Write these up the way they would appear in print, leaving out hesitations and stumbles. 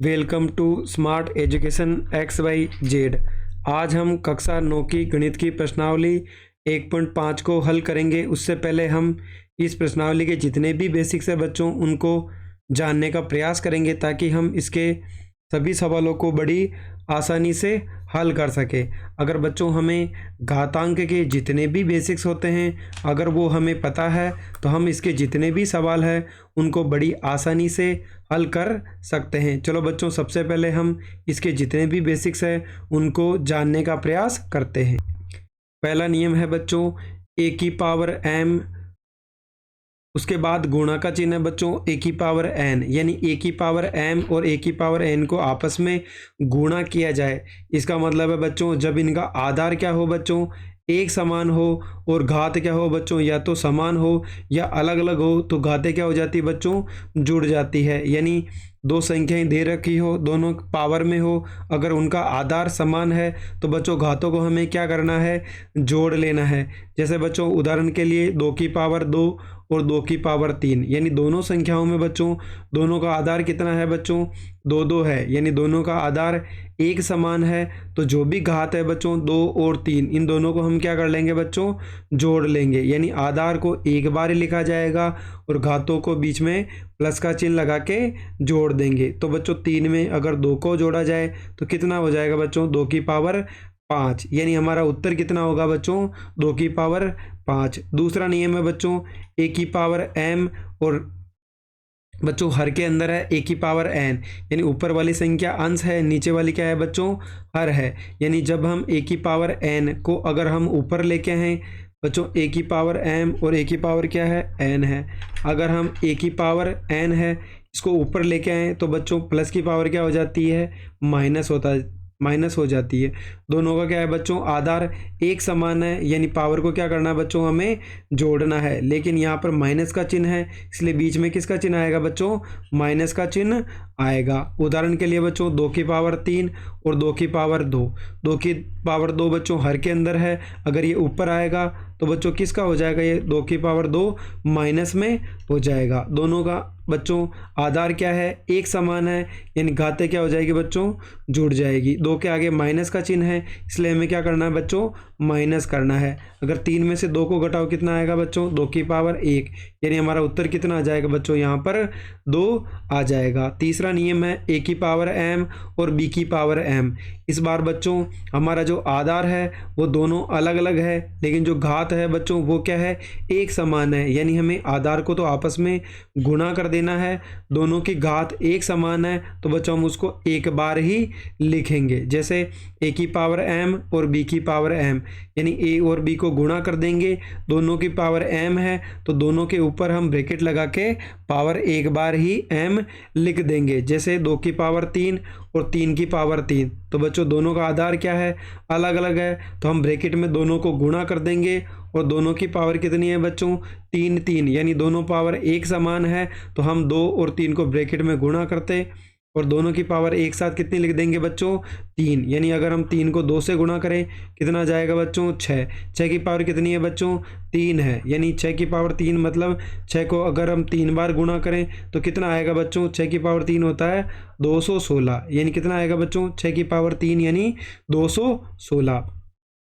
Welcome to smart education X Y Z. आज हम कक्षा 9 की गणित की प्रश्नावली 1.5 को हल करेंगे। उससे पहले हम इस प्रश्नावली के जितने भी बेसिक्स है बच्चों उनको जानने का प्रयास करेंगे ताकि हम इसके सभी सवालों को बड़ी आसानी से हल कर सके। अगर बच्चों हमें घातांक के जितने भी बेसिक्स होते हैं अगर वो हमें पता है तो हम इसके जितने भी सवाल हैं उनको बड़ी आसानी से हल कर सकते हैं। चलो बच्चों, सबसे पहले हम इसके जितने भी बेसिक्स हैं उनको जानने का प्रयास करते हैं। पहला नियम है बच्चों ए की पावर m, उसके बाद गुणा का चिन्ह है बच्चों ए की पावर n, यानी ए की पावर m और ए की पावर n को आपस में गुणा किया जाए। इसका मतलब है बच्चों जब इनका आधार क्या हो बच्चों, एक समान हो और घात क्या हो बच्चों, या तो समान हो या अलग अलग हो तो घातें क्या हो जाती है बच्चों, जुड़ जाती है। यानी दो संख्याएं दे रखी हो, दोनों पावर में हो, अगर उनका आधार समान है तो बच्चों घातों को हमें क्या करना है, जोड़ लेना है। जैसे बच्चों उदाहरण के लिए 2 की पावर 2 और 2 की पावर 3, यानी दोनों संख्याओं में बच्चों दोनों का आधार कितना है बच्चों, 2 है, यानी दोनों का आधार एक समान है। तो जो भी घात है बच्चों 2 और 3, इन दोनों को हम क्या कर लेंगे बच्चों, जोड़ लेंगे। यानी आधार को एक बार ही लिखा जाएगा और घातों को बीच में प्लस का चिन्ह लगा के जोड़ देंगे। तो बच्चों 3 में अगर 2 को जोड़ा जाए तो कितना हो जाएगा बच्चों, 2 की पावर 5, यानी हमारा उत्तर कितना होगा बच्चों, 2 की पावर 5। दूसरा नियम है बच्चों ए की पावर m और बच्चों हर के अंदर है ए की पावर n, यानी ऊपर वाली संख्या अंश है, नीचे वाली क्या है बच्चों, हर है। यानी जब हम ए की पावर n को अगर हम ऊपर लेके हैं बच्चों ए की पावर m और ए की पावर क्या है, n है। अगर हम ए की पावर n है इसको ऊपर लेके आए तो बच्चों प्लस की पावर क्या हो जाती है, माइनस हो जाती है। दोनों का क्या है बच्चों, आधार एक समान है, यानी पावर को क्या करना है बच्चों, हमें जोड़ना है। लेकिन यहाँ पर माइनस का चिन्ह है इसलिए बीच में किसका चिन्ह आएगा बच्चों, माइनस का चिन्ह आएगा। उदाहरण के लिए बच्चों 2 की पावर 3 और 2 की पावर 2, 2 की पावर 2 बच्चों हर के अंदर है, अगर ये ऊपर आएगा तो बच्चों किसका हो जाएगा, ये 2 की पावर 2 माइनस में हो जाएगा। दोनों का बच्चों आधार क्या है, एक समान है, यानी घातें क्या हो जाएगी बच्चों, जुड़ जाएगी। 2 के आगे माइनस का चिन्ह है इसलिए हमें क्या करना है बच्चों, माइनस करना है। अगर 3 में से 2 को घटाओ कितना आएगा बच्चों, 2 की पावर 1, यानी हमारा उत्तर कितना आ जाएगा बच्चों, यहाँ पर 2 आ जाएगा। तीसरा नियम है ए की पावर m और b की पावर m। इस बार बच्चों हमारा जो आधार है वो दोनों अलग अलग है, लेकिन जो घात है बच्चों वो क्या है, एक समान है। यानी हमें आधार को तो आपस में गुणा कर देना है, दोनों की घात एक समान है तो बच्चों हम उसको एक बार ही लिखेंगे। जैसे ए की पावर m और b की पावर m, यानी a और b को गुणा कर देंगे, दोनों की पावर m है तो दोनों के ऊपर हम ब्रैकेट लगा के पावर एक बार ही m लिख देंगे। जैसे 2 की पावर 3 और 3 की पावर 3, तो बच्चों दोनों का आधार क्या है, अलग अलग है, तो हम ब्रैकेट में दोनों को गुणा कर देंगे और दोनों की पावर कितनी है बच्चों, 3, यानी दोनों पावर एक समान है तो हम 2 और 3 को ब्रैकेट में गुणा करते और दोनों की पावर एक साथ कितनी लिख देंगे बच्चों, 3। यानी अगर हम 3 को 2 से गुणा करें कितना जाएगा बच्चों, 6 की पावर कितनी है बच्चों, 3 है, यानी 6 की पावर 3 मतलब 6 को अगर हम 3 बार गुणा करें तो कितना आएगा बच्चों, 6 की पावर 3 होता है 216, यानी कितना आएगा बच्चों, 6 की पावर 3 यानी 216।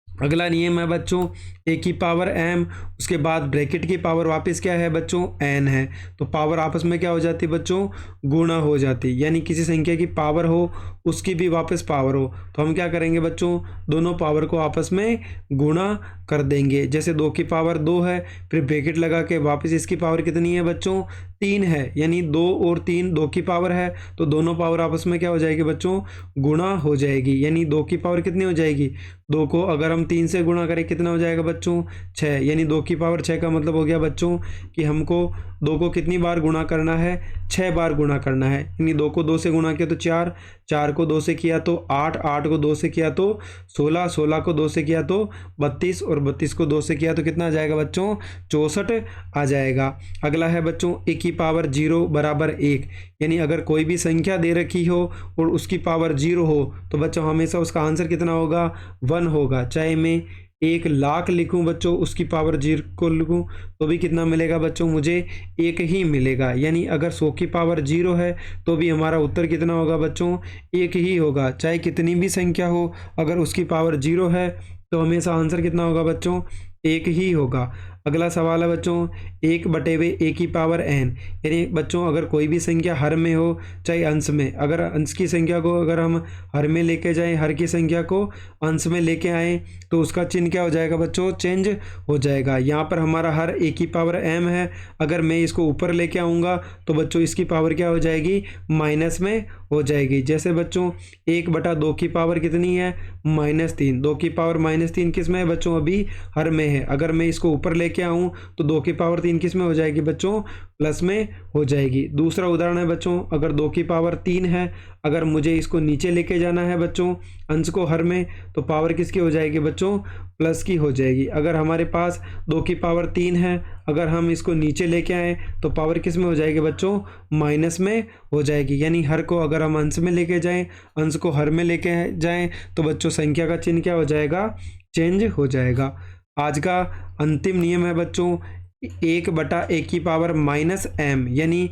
अगला नियम है बच्चों ए की पावर m, उसके बाद ब्रैकेट की पावर वापस क्या है बच्चों, n है, तो पावर आपस में क्या हो जाती है बच्चों, गुणा हो जाती। यानी किसी संख्या की पावर हो उसकी भी वापस पावर हो तो हम क्या करेंगे बच्चों, दोनों पावर को आपस में गुणा कर देंगे। जैसे 2 की पावर 2 है, फिर ब्रैकेट लगा के वापस इसकी पावर कितनी है बच्चों, 3 है, यानी 2 और 3 2 की पावर है तो दोनों पावर आपस में क्या हो जाएगी बच्चों, गुणा हो जाएगी। यानी 2 की पावर कितनी हो जाएगी, 2 को अगर हम 3 से गुणा करें कितना हो जाएगा बच्चों, 6, यानी 2 की पावर 6 का मतलब हो गया बच्चों कि हमको 2 को कितनी बार गुणा करना है, 6 बार गुणा करना है। यानी 2 को 2 से गुणा किया तो 4, 4 को 2 से किया तो 8, 8 को 2 से किया तो 16, 16 को 2 से किया तो 32 और 32 को 2 से किया तो कितना आ जाएगा बच्चों, 64 आ जाएगा। अगला है बच्चों ए की पावर 0 बराबर 1, यानी अगर कोई भी संख्या दे रखी हो और उसकी पावर 0 हो तो बच्चों हमेशा उसका आंसर कितना होगा, 1 होगा, चाहे मैं 1,00,000 लिखूं बच्चों, उसकी पावर 0 को लिखूं तो भी कितना मिलेगा बच्चों, मुझे 1 ही मिलेगा। यानी अगर 100 की पावर 0 है तो भी हमारा उत्तर कितना होगा बच्चों, 1 ही होगा। चाहे कितनी भी संख्या हो, अगर उसकी पावर 0 है तो हमेशा आंसर कितना होगा बच्चों, 1 ही होगा। अगला सवाल है बच्चों 1/a की पावर n, यानी बच्चों अगर कोई भी संख्या हर में हो चाहे अंश में, अगर अंश की संख्या को अगर हम हर में लेके जाएं, हर की संख्या को अंश में लेके आएँ तो उसका चिन्ह क्या हो जाएगा बच्चों, चेंज हो जाएगा। यहाँ पर हमारा हर a की पावर m है, अगर मैं इसको ऊपर लेके आऊँगा तो बच्चों इसकी पावर क्या हो जाएगी, माइनस में हो जाएगी। जैसे बच्चों 1/2 की पावर कितनी है, -3, 2 की पावर -3 किस में है बच्चों, अभी हर में है। अगर मैं इसको ऊपर लेके आऊँ तो 2 की पावर 3 किस में हो जाएगी बच्चों, प्लस में हो जाएगी। दूसरा उदाहरण है बच्चों, अगर 2 की पावर 3 है, अगर मुझे इसको नीचे लेके जाना है बच्चों अंश को हर में, तो पावर किसकी हो जाएगी बच्चों, प्लस की हो जाएगी। अगर हमारे पास 2 की पावर 3 है, अगर हम इसको नीचे लेके आए तो पावर किस में हो जाएगी बच्चों, माइनस में हो जाएगी। यानी हर को अगर हम अंश में लेके जाएं, अंश को हर में लेके जाएं तो बच्चों संख्या का चिन्ह क्या हो जाएगा, चेंज हो जाएगा। आज का अंतिम नियम है बच्चों 1/a की पावर -m, यानी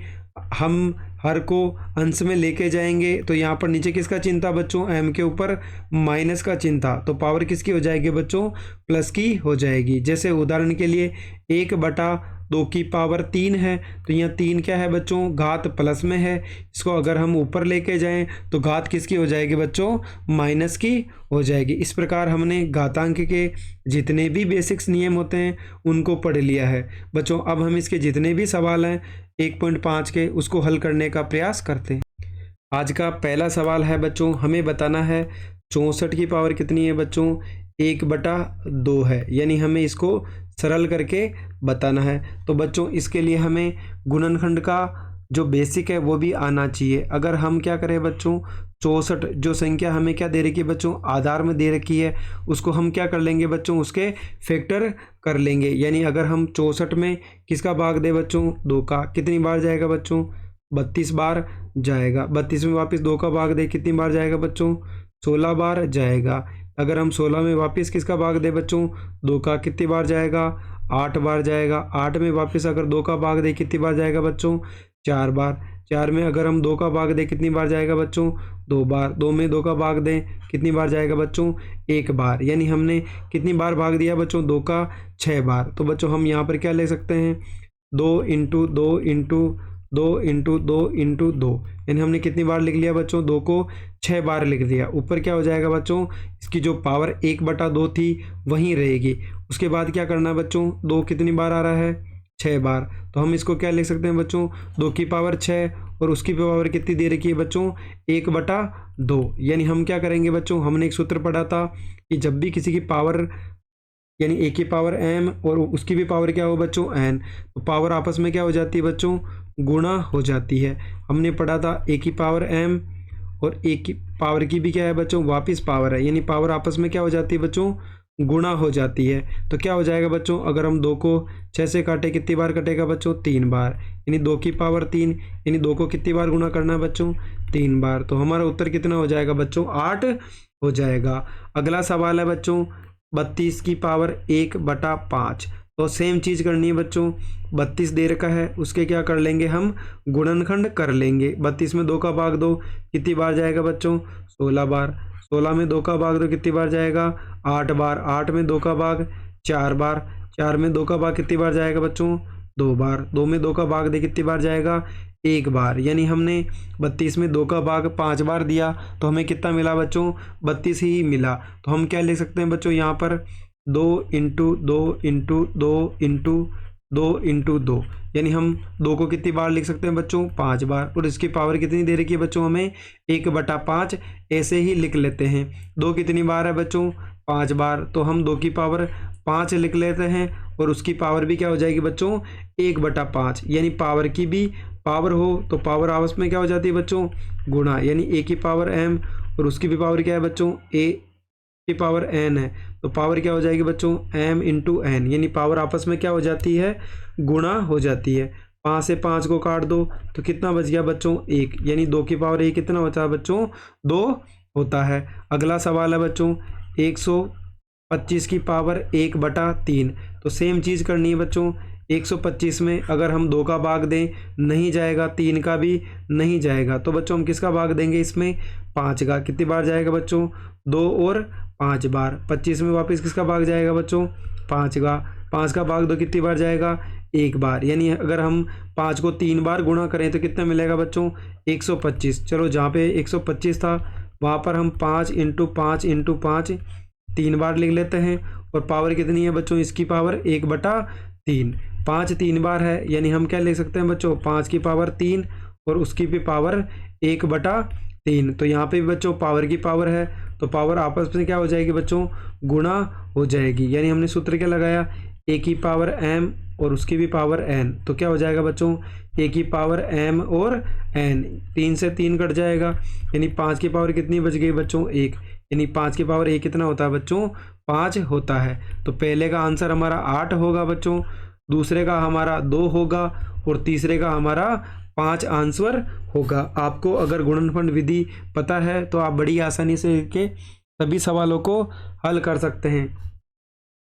हम हर को अंश में लेके जाएंगे तो यहाँ पर नीचे किसका चिन्ह था बच्चों, m के ऊपर माइनस का चिन्ह था, तो पावर किसकी हो जाएगी बच्चों, प्लस की हो जाएगी। जैसे उदाहरण के लिए 1/2 की पावर 3 है, तो यहाँ 3 क्या है बच्चों, घात प्लस में है, इसको अगर हम ऊपर लेके जाएं तो घात किसकी हो जाएगी बच्चों, माइनस की हो जाएगी। इस प्रकार हमने घातांक के जितने भी बेसिक्स नियम होते हैं उनको पढ़ लिया है बच्चों। अब हम इसके जितने भी सवाल हैं 1.5 के, उसको हल करने का प्रयास करते हैं। आज का पहला सवाल है बच्चों, हमें बताना है 64 की पावर कितनी है बच्चों, 1/2 है, यानी हमें इसको सरल करके बताना है। तो बच्चों इसके लिए हमें गुणनखंड का जो बेसिक है वो भी आना चाहिए। अगर हम क्या करें बच्चों, 64 जो संख्या हमें क्या दे रखी है बच्चों, आधार में दे रखी है, उसको हम क्या कर लेंगे बच्चों, उसके फैक्टर कर लेंगे। यानी अगर हम 64 में किसका भाग दे बच्चों, 2 का, कितनी बार जाएगा बच्चों, 32 बार जाएगा। 32 में वापस 2 का भाग दे, कितनी बार जाएगा बच्चों, 16 बार जाएगा। अगर हम 16 में वापस किसका भाग दे बच्चों, 2 का, कितनी बार जाएगा, 8 बार जाएगा। 8 में वापस अगर 2 का भाग दे, कितनी बार जाएगा बच्चों, 4 बार। 4 में अगर हम 2 का भाग दें, कितनी बार जाएगा बच्चों, 2 बार। 2 में 2 का भाग दें, कितनी बार जाएगा बच्चों, 1 बार। यानी हमने कितनी बार भाग दिया बच्चों, 2 का 6 बार। तो बच्चों हम यहाँ पर क्या ले सकते हैं, 2 × 2 × 2 × 2 × 2, यानी हमने कितनी बार लिख लिया बच्चों, 2 को 6 बार लिख दिया। ऊपर क्या हो जाएगा बच्चों, इसकी जो पावर 1/2 थी वहीं रहेगी। उसके बाद क्या करना है बच्चों, 2 कितनी बार आ रहा है, 6 बार। तो हम इसको क्या लिख सकते हैं बच्चों, 2 की पावर 6 और उसकी पावर कितनी दे रखी है बच्चों, 1/2। यानी हम क्या करेंगे बच्चों, हमने एक सूत्र पढ़ा था कि जब भी किसी की पावर यानी a की पावर m और उसकी भी पावर क्या हो बच्चों, n, तो पावर आपस में क्या हो जाती है बच्चों, गुणा हो जाती है। हमने पढ़ा था a की पावर m और a की पावर की भी क्या है बच्चों, वापस पावर है, यानी पावर आपस में क्या हो जाती है बच्चों, गुणा हो जाती है। तो क्या हो जाएगा बच्चों, अगर हम 2 को 6 से काटे, कितनी बार कटेगा बच्चों, 3 बार। यानी 2 की पावर 3, यानी 2 को कितनी बार गुणा करना है बच्चों, 3 बार। तो हमारा उत्तर कितना हो जाएगा बच्चों, 8 हो जाएगा। अगला सवाल है बच्चों 32 की पावर 1/5। तो सेम चीज़ करनी है बच्चों, 32 दे रखा है, उसके क्या कर लेंगे हम, गुणनखंड कर लेंगे। 32 में 2 का भाग दो, कितनी बार जाएगा बच्चों, 16 बार। 16 में 2 का भाग दो, कितनी बार जाएगा, 8 बार। 8 में 2 का भाग 4 बार। 4 में 2 का भाग कितनी बार जाएगा बच्चों, 2 बार। 2 में 2 का भाग दे, कितनी बार जाएगा, 1 बार। यानी हमने 32 में 2 का भाग 5 बार दिया, तो हमें कितना मिला बच्चों, 32 ही मिला। तो हम क्या लिख सकते हैं बच्चों, यहाँ पर 2 × 2 × 2 × 2 × 2, यानी हम 2 को कितनी बार लिख सकते हैं बच्चों, 5 बार। और इसकी पावर कितनी दे रखी है बच्चों, हमें 1/5 ऐसे ही लिख लेते हैं। 2 कितनी बार है बच्चों, 5 बार। तो हम 2 की पावर 5 लिख लेते हैं और उसकी पावर भी क्या हो जाएगी बच्चों, 1/5। यानी पावर की भी पावर हो तो पावर आपस में क्या हो जाती है बच्चों, गुणा। यानी a की पावर m और उसकी भी पावर क्या है बच्चों, a की पावर n है, तो पावर क्या हो जाएगी बच्चों, m × n, यानी पावर आपस में क्या हो जाती है, गुणा हो जाती है। 5 से 5 को काट दो तो कितना बच गया बच्चों, 1। यानी 2 की पावर 1 कितना होता है बच्चों, 2 होता है। अगला सवाल है बच्चों 25 की पावर 1/3। तो सेम चीज़ करनी है बच्चों। 125 में अगर हम 2 का भाग दें नहीं जाएगा, 3 का भी नहीं जाएगा, तो बच्चों हम किसका भाग देंगे इसमें? 5 का। कितनी बार जाएगा बच्चों? 2 और 5 बार। 25 में वापस किसका भाग जाएगा बच्चों? 5 का। 5 का भाग 2 कितनी बार जाएगा? 1 बार। यानी अगर हम 5 को 3 बार गुणा करें तो कितना मिलेगा बच्चों? 125। चलो जहाँ पे 125 था वहाँ पर हम 5 × 5 × 5 3 बार लिख लेते हैं। और पावर कितनी है बच्चों? इसकी पावर 1/3। 5 3 बार है, यानी हम क्या लिख सकते हैं बच्चों? 5 की पावर 3 और उसकी भी पावर 1/3। तो यहाँ पे भी बच्चों पावर की पावर है, तो पावर आपस में क्या हो जाएगी बच्चों? गुणा हो जाएगी। यानी हमने सूत्र क्या लगाया? a की पावर m और उसकी भी पावर n। तो क्या हो जाएगा बच्चों? a की पावर m और n। 3 से 3 कट जाएगा, यानी 5 की पावर कितनी बच गई बच्चों? 1। यानी 5 की पावर 1 कितना होता है बच्चों? 5 होता है। तो पहले का आंसर हमारा 8 होगा बच्चों, दूसरे का हमारा 2 होगा और तीसरे का हमारा 5 आंसर होगा। आपको अगर गुणनफल विधि पता है तो आप बड़ी आसानी से के सभी सवालों को हल कर सकते हैं।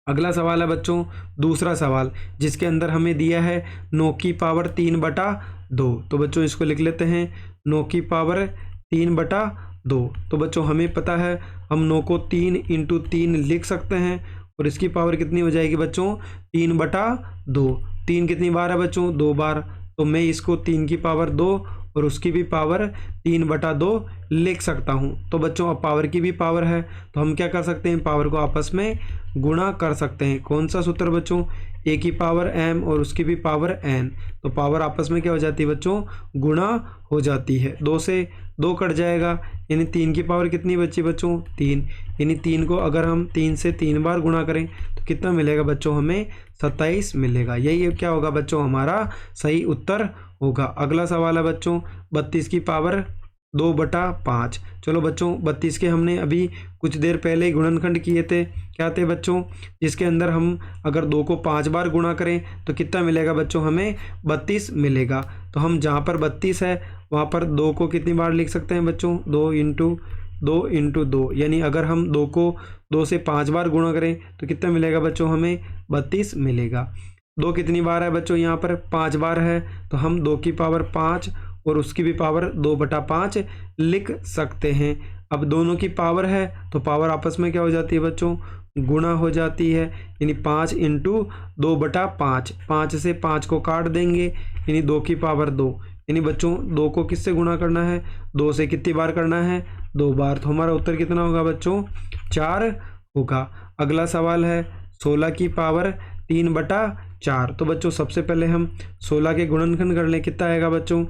अगला सवाल है बच्चों दूसरा सवाल, जिसके अंदर हमें दिया है 9 की पावर 3/2। तो बच्चों इसको लिख लेते हैं 9 की पावर 3/2। तो बच्चों हमें पता है हम 9 को 3 × 3 लिख सकते हैं और इसकी पावर कितनी हो जाएगी बच्चों? 3/2। 3 कितनी बार है बच्चों? 2 बार। तो मैं इसको 3 की पावर 2 और उसकी भी पावर 3/2 लिख सकता हूँ। तो बच्चों अब पावर की भी पावर है तो हम क्या कर सकते हैं? पावर को आपस में गुणा कर सकते हैं। कौन सा सूत्र बच्चों? a की पावर m और उसकी भी पावर n। तो पावर आपस में क्या हो जाती है बच्चों? गुणा हो जाती है। 2 से 2 कट जाएगा, यानी 3 की पावर कितनी बची बच्चों? 3। यानी 3 को अगर हम 3 से 3 बार गुणा करें तो कितना मिलेगा बच्चों? हमें 27 मिलेगा। यही क्या होगा बच्चों? हमारा सही उत्तर होगा। अगला सवाल है बच्चों 32 की पावर 2/5। चलो बच्चों 32 के हमने अभी कुछ देर पहले ही गुणनखंड किए थे। क्या थे बच्चों? जिसके अंदर हम अगर 2 को 5 बार गुणा करें तो कितना मिलेगा बच्चों? हमें 32 मिलेगा। तो हम जहाँ पर 32 है वहाँ पर 2 को कितनी बार लिख सकते हैं बच्चों? 2 × 2। यानी अगर हम 2 को 2 से 5 बार गुणा करें तो कितना मिलेगा बच्चों? हमें 32 मिलेगा। 2 कितनी बार है बच्चों? यहाँ पर 5 बार है, तो हम 2 की पावर 5 और उसकी भी पावर 2/5 लिख सकते हैं। अब दोनों की पावर है तो पावर आपस में क्या हो जाती है बच्चों? गुणा हो जाती है। यानी 5 × 2/5। 5 से 5 को काट देंगे, यानी 2 की पावर 2। यानी बच्चों 2 को किससे गुणा करना है? 2 से कितनी बार करना है? 2 बार। तो हमारा उत्तर कितना होगा बच्चों? 4 होगा। अगला सवाल है 16 की पावर 3/4। तो बच्चों सबसे पहले हम 16 के गुणनखंड कर लें। कितना आएगा बच्चों?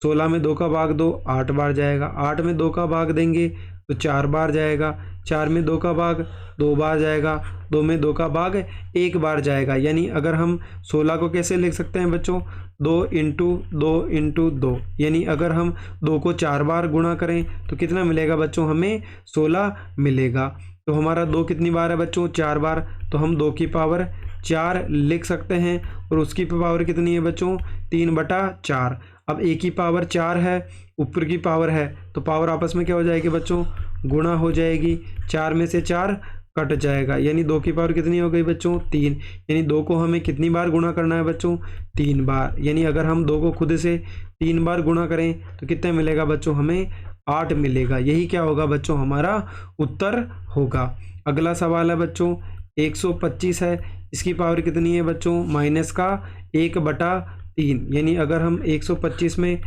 16 में 2 का भाग दो 8 बार जाएगा। 8 में 2 का भाग देंगे तो 4 बार जाएगा। 4 में 2 का भाग 2 बार जाएगा। 2 में 2 का भाग 1 बार जाएगा। यानी अगर हम 16 को कैसे लिख सकते हैं बच्चों? 2 × 2 × 2। यानी अगर हम 2 को 4 बार गुणा करें तो कितना मिलेगा बच्चों? हमें 16 मिलेगा। तो हमारा 2 कितनी बार है बच्चों? 4 बार। तो हम 2 की पावर 4 लिख सकते हैं और उसकी पावर कितनी है बच्चों? 3/4। अब a की पावर 4 है, ऊपर की पावर है, तो पावर आपस में क्या हो जाएगी बच्चों? गुणा हो जाएगी। 4 में से 4 कट जाएगा, यानी 2 की पावर कितनी हो गई बच्चों? 3। यानी 2 को हमें कितनी बार गुणा करना है बच्चों? 3 बार। यानी अगर हम 2 को खुद से 3 बार गुणा करें तो कितना मिलेगा बच्चों? हमें 8 मिलेगा। यही क्या होगा बच्चों? हमारा उत्तर होगा। अगला सवाल है बच्चों 125 है, इसकी पावर कितनी है बच्चों? -1/3। यानी अगर हम 125 में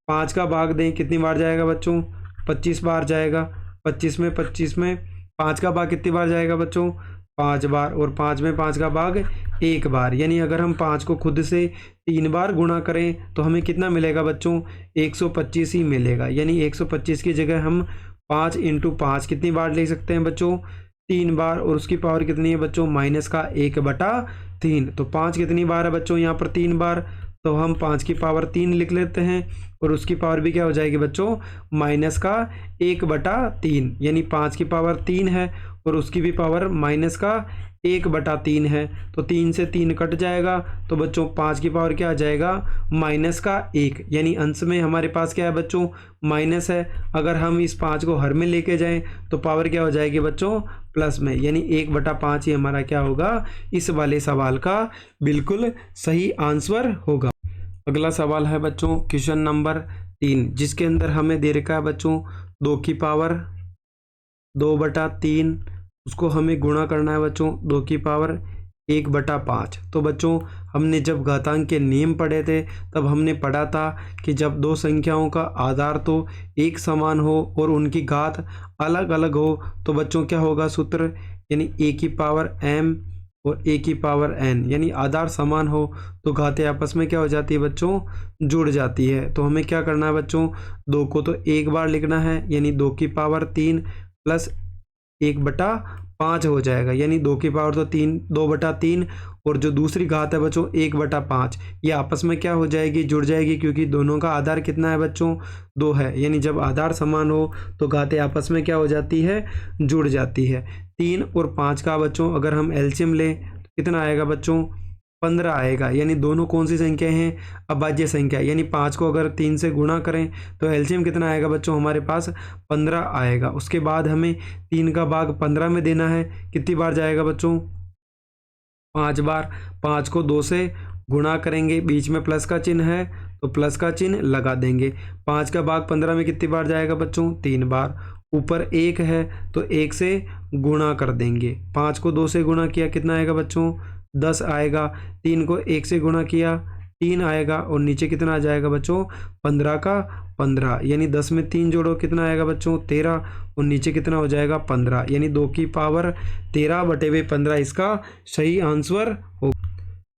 5 का भाग दें कितनी बार जाएगा बच्चों? 25 बार जाएगा। 25 में 5 का भाग कितनी बार जाएगा बच्चों? 5 बार। और 5 में 5 का भाग 1 बार। यानी अगर हम 5 को खुद से 3 बार गुणा करें तो हमें कितना मिलेगा बच्चों? 125 ही मिलेगा। यानी 125 की जगह हम 5 × 5 कितनी बार ले सकते हैं बच्चों? 3 बार। और उसकी पावर कितनी है बच्चों? -1/3। तो 5 कितनी बार है बच्चों? यहाँ पर 3 बार। तो हम 5 की पावर 3 लिख लेते हैं और उसकी पावर भी क्या हो जाएगी बच्चों? -1/3। यानी 5 की पावर 3 है और उसकी भी पावर 1/3 है, तो 3 से 3 कट जाएगा, तो बच्चों 5 की पावर क्या आ जाएगा, -1, यानी अंश में हमारे पास क्या है बच्चों, माइनस है। अगर हम इस 5 को हर में लेके जाएं तो पावर क्या हो जाएगी बच्चों, प्लस में, यानी 1/5 ही हमारा क्या होगा, इस वाले सवाल का बिल्कुल सही आंसर होगा। अगला सवाल है बच्चों क्वेश्चन नंबर 3, जिसके अंदर हमें दे रखा है बच्चों 2 की पावर 2/3, उसको हमें गुणा करना है बच्चों 2 की पावर 1/5। तो बच्चों हमने जब घातांक के नियम पढ़े थे तब हमने पढ़ा था कि जब दो संख्याओं का आधार तो एक समान हो और उनकी घात अलग अलग हो तो बच्चों क्या होगा सूत्र, यानी a की पावर m और a की पावर n, यानी आधार समान हो तो घातें आपस में क्या हो जाती है बच्चों, जुड़ जाती है। तो हमें क्या करना है बच्चों, 2 को तो एक बार लिखना है, यानी 2 की पावर 3 प्लस 1/5 हो जाएगा, यानी 2 की पावर तो 2/3 और जो दूसरी घात है बच्चों 1/5, ये आपस में क्या हो जाएगी, जुड़ जाएगी, क्योंकि दोनों का आधार कितना है बच्चों, 2 है। यानी जब आधार समान हो तो घातें आपस में क्या हो जाती है, जुड़ जाती है। 3 और 5 का बच्चों अगर हम एलसीएम लें तो कितना आएगा बच्चों, 15 आएगा। यानी दोनों कौन सी संख्या हैं, अभाज्य संख्या, यानी 5 को अगर 3 से गुणा करें तो एलसीएम कितना आएगा बच्चों, हमारे पास 15 आएगा। उसके बाद हमें 3 का भाग 15 में देना है, कितनी बार जाएगा बच्चों, 5 बार। 5 को 2 से गुणा करेंगे, बीच में प्लस का चिन्ह है तो प्लस का चिन्ह लगा देंगे। 5 का भाग 15 में कितनी बार जाएगा बच्चों, 3 बार। ऊपर 1 है तो 1 से गुणा कर देंगे, 5 को 2 से गुणा किया कितना आएगा बच्चों, 10 आएगा। 3 को 1 से गुणा किया 3 आएगा और नीचे कितना आ जाएगा बच्चों, 15 का 15, यानी 10 में 3 जोड़ो कितना आएगा बच्चों, 13 और नीचे कितना हो जाएगा 15, यानी 2 की पावर 13/15 इसका सही आंसर हो।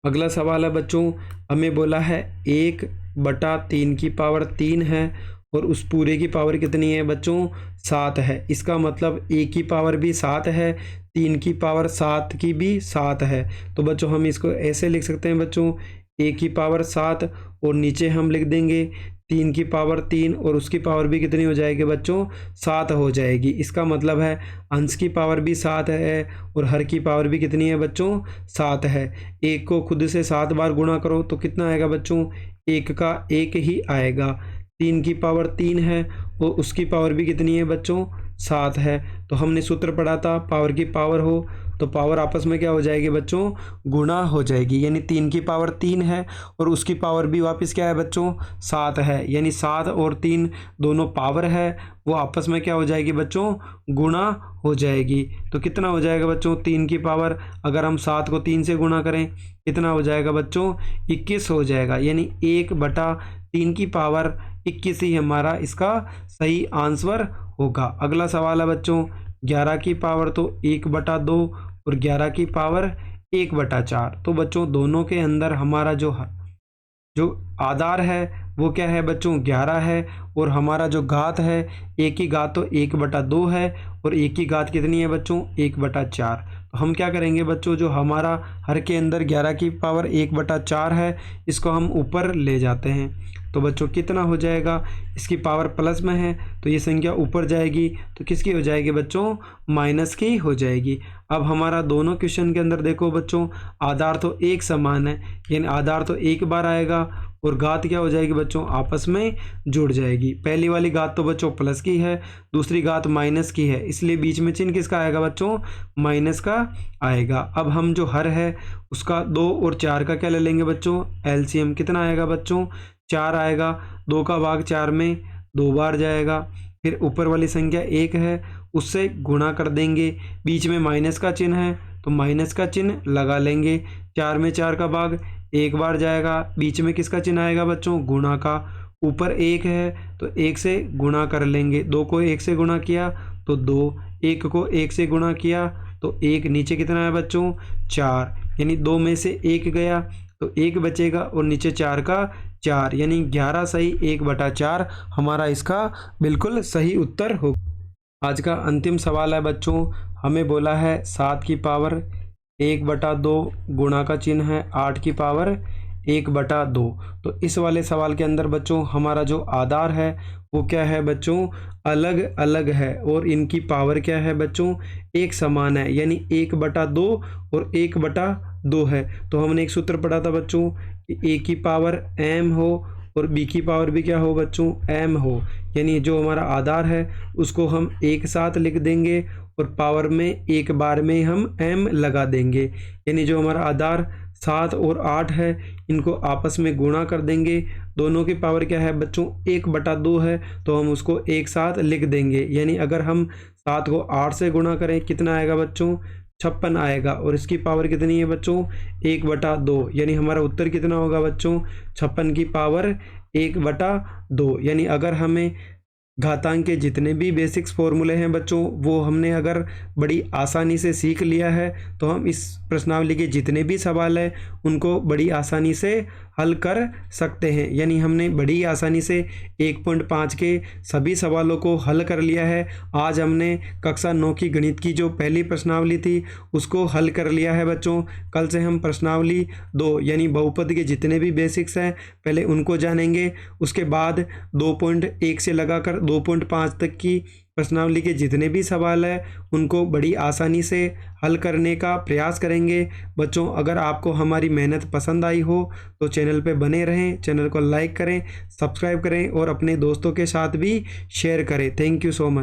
अगला सवाल है बच्चों, हमें बोला है 1/3 की पावर 3 है और उस पूरे की पावर कितनी है बच्चों, 7 है। इसका मतलब a की पावर भी 7 है, 3 की पावर 7 की भी 7 है। तो बच्चों हम इसको ऐसे लिख सकते हैं बच्चों, a की पावर 7 और नीचे हम लिख देंगे 3 की पावर 3 और उसकी पावर भी कितनी हो जाएगी बच्चों, 7 हो जाएगी। इसका मतलब है अंश की पावर भी 7 है और हर की पावर भी कितनी है बच्चों, 7 है। 1 को खुद से 7 बार गुणा करो तो कितना आएगा बच्चों, 1 का 1 ही आएगा। 3 की पावर 3 है और उसकी पावर भी कितनी है बच्चों, 7 है। तो हमने सूत्र पढ़ा था, पावर की पावर हो तो पावर आपस में क्या हो जाएगी बच्चों, गुणा हो जाएगी। यानी 3 की पावर 3 है और उसकी पावर भी वापस क्या है बच्चों, 7 है। यानी 7 और 3 दोनों पावर है, वो आपस में क्या हो जाएगी बच्चों, गुणा हो जाएगी। तो कितना हो जाएगा बच्चों, 3 की पावर अगर हम 7 को 3 से गुणा करें कितना हो जाएगा बच्चों, 21 हो जाएगा। यानी 1/3 की पावर 21 ही हमारा इसका सही आंसर होगा। अगला सवाल है बच्चों, 11 की पावर तो 1/2 और 11 की पावर 1/4। तो बच्चों दोनों के अंदर हमारा जो आधार है वो क्या है बच्चों, 11 है और हमारा जो घात है एक की घात तो 1/2 है और एक की घात कितनी है बच्चों, 1/4। तो हम क्या करेंगे बच्चों, जो हमारा हर के अंदर 11 की पावर 1/4 है इसको हम ऊपर ले जाते हैं। तो बच्चों कितना हो जाएगा, इसकी पावर प्लस में है तो ये संख्या ऊपर जाएगी तो किसकी हो जाएगी बच्चों, माइनस की हो जाएगी। अब हमारा दोनों क्वेश्चन के अंदर देखो बच्चों, आधार तो एक समान है, यानी आधार तो एक बार आएगा और घात क्या हो जाएगी बच्चों, आपस में जुड़ जाएगी। पहली वाली घात तो बच्चों प्लस की है, दूसरी घात माइनस की है, इसलिए बीच में चिन्ह किसका आएगा बच्चों, माइनस का आएगा। अब हम जो हर है उसका 2 और 4 का क्या ले लेंगे बच्चों, एलसीएम। कितना आएगा बच्चों, 4 आएगा। 2 का भाग 4 में 2 बार जाएगा। फिर ऊपर वाली संख्या 1 है उससे गुणा कर देंगे, बीच में माइनस का चिन्ह है तो माइनस का चिन्ह लगा लेंगे। 4 में 4 का भाग 1 बार जाएगा, बीच में किसका चिन्ह आएगा बच्चों, गुणा का। ऊपर 1 है तो 1 से गुणा कर लेंगे, 2 को 1 से गुणा किया तो 2, 1 को 1 से गुणा किया तो 1, नीचे कितना है बच्चों, 4, यानी 2 में से 1 गया तो 1 बचेगा और नीचे 4 का 4, यानी 11 सही 1/4 हमारा इसका बिल्कुल सही उत्तर हो। आज का अंतिम सवाल है बच्चों, हमें बोला है 7 की पावर 1/2 गुणा का चिन्ह है 8 की पावर 1/2। तो इस वाले सवाल के अंदर बच्चों हमारा जो आधार है वो क्या है बच्चों, अलग अलग है, और इनकी पावर क्या है बच्चों, एक समान है, यानी 1/2 और 1/2 है। तो हमने एक सूत्र पढ़ा था बच्चों कि a की पावर m हो और b की पावर भी क्या हो बच्चों, m हो, यानी जो हमारा आधार है उसको हम एक साथ लिख देंगे और पावर में एक बार में हम m लगा देंगे, यानी जो हमारा आधार 7 और 8 है इनको आपस में गुणा कर देंगे। दोनों की पावर क्या है बच्चों, 1/2 है, तो हम उसको एक साथ लिख देंगे, यानी अगर हम 7 को 8 से गुणा करें कितना आएगा बच्चों, 56 आएगा, और इसकी पावर कितनी है बच्चों, 1/2, यानी हमारा उत्तर कितना होगा बच्चों, 56 की पावर 1/2। यानी अगर हमें घातांक के जितने भी बेसिक्स फॉर्मूले हैं बच्चों वो हमने अगर बड़ी आसानी से सीख लिया है तो हम इस प्रश्नावली के जितने भी सवाल हैं उनको बड़ी आसानी से हल कर सकते हैं। यानी हमने बड़ी आसानी से 1.5 के सभी सवालों को हल कर लिया है। आज हमने कक्षा 9 की गणित की जो पहली प्रश्नावली थी उसको हल कर लिया है बच्चों। कल से हम प्रश्नावली 2 यानी बहुपद के जितने भी बेसिक्स हैं पहले उनको जानेंगे, उसके बाद 2.1 से लगाकर 2.5 तक की प्रश्नावली के जितने भी सवाल हैं उनको बड़ी आसानी से हल करने का प्रयास करेंगे। बच्चों अगर आपको हमारी मेहनत पसंद आई हो तो चैनल पे बने रहें, चैनल को लाइक करें, सब्सक्राइब करें और अपने दोस्तों के साथ भी शेयर करें। Thank you so much.